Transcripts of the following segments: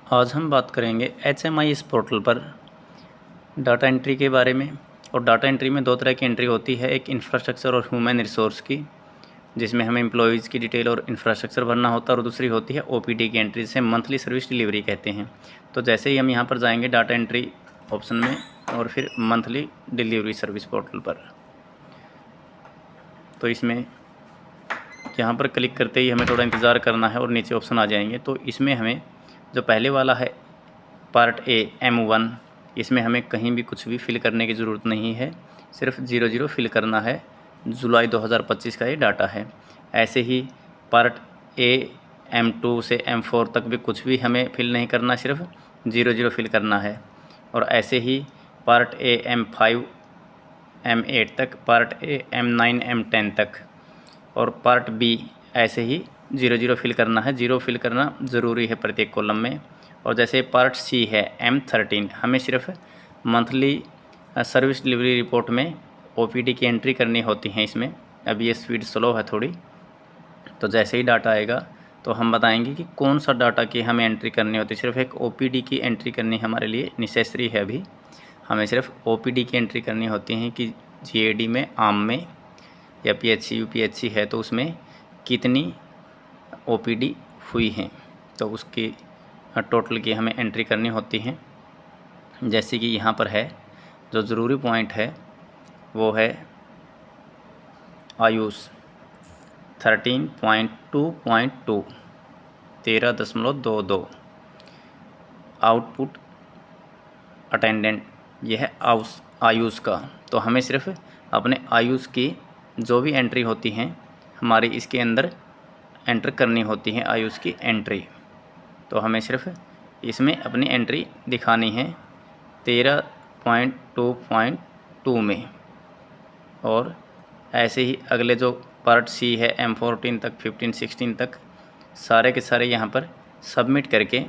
आज हम बात करेंगे HMIS पोर्टल पर डाटा एंट्री के बारे में। और डाटा एंट्री में दो तरह की एंट्री होती है, एक इंफ्रास्ट्रक्चर और ह्यूमन रिसोर्स की, जिसमें हमें एम्प्लॉयज़ की डिटेल और इंफ्रास्ट्रक्चर भरना होता है, और दूसरी होती है OPD की एंट्री, जिसे मंथली सर्विस डिलीवरी कहते हैं। तो जैसे ही हम यहाँ पर जाएंगे डाटा एंट्री ऑप्शन में और फिर मंथली डिलीवरी सर्विस पोर्टल पर, तो इसमें यहाँ पर क्लिक करते ही हमें थोड़ा इंतज़ार करना है और नीचे ऑप्शन आ जाएंगे। तो इसमें हमें जो पहले वाला है पार्ट A M1, इसमें हमें कहीं भी कुछ भी फिल करने की ज़रूरत नहीं है, सिर्फ 00 फिल करना है। जुलाई 2025 का ये डाटा है। ऐसे ही पार्ट A M2 से M4 तक भी कुछ भी हमें फिल नहीं करना, सिर्फ 00 फिल करना है। और ऐसे ही पार्ट A M5 M8 तक, पार्ट A M9 M10 तक, और पार्ट B ऐसे ही 00 फिल करना है। 0 फिल करना ज़रूरी है प्रत्येक कॉलम में। और जैसे पार्ट C है M13, हमें सिर्फ मंथली सर्विस डिलीवरी रिपोर्ट में OPD की एंट्री करनी होती है। इसमें अभी ये स्पीड स्लो है थोड़ी, तो जैसे ही डाटा आएगा तो हम बताएंगे कि कौन सा डाटा की हमें एंट्री करनी होती है। सिर्फ एक OPD की एंट्री करनी हमारे लिए नेसेसरी है। अभी हमें सिर्फ OPD की एंट्री करनी होती है कि GAD में, आम में, या PHC UPHC है तो उसमें कितनी OPD हुई हैं, तो उसकी टोटल की हमें एंट्री करनी होती है। जैसे कि यहाँ पर है, जो ज़रूरी पॉइंट है वो है आयुष 13.2.2 13.22, आउटपुट अटेंडेंट, यह है आयुष का। तो हमें सिर्फ अपने आयुष की जो भी एंट्री होती हैं हमारी इसके अंदर एंटर करनी होती है, आयुष की एंट्री। तो हमें सिर्फ इसमें अपनी एंट्री दिखानी है 13.2.2 में। और ऐसे ही अगले जो पार्ट C है M14 तक, 15, 16 तक, सारे के सारे यहाँ पर सबमिट करके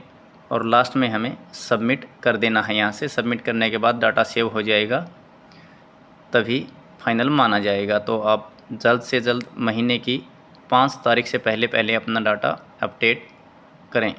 और लास्ट में हमें सबमिट कर देना है। यहाँ से सबमिट करने के बाद डाटा सेव हो जाएगा, तभी फाइनल माना जाएगा। तो आप जल्द से जल्द महीने की 5 तारीख से पहले अपना डाटा अपडेट करें।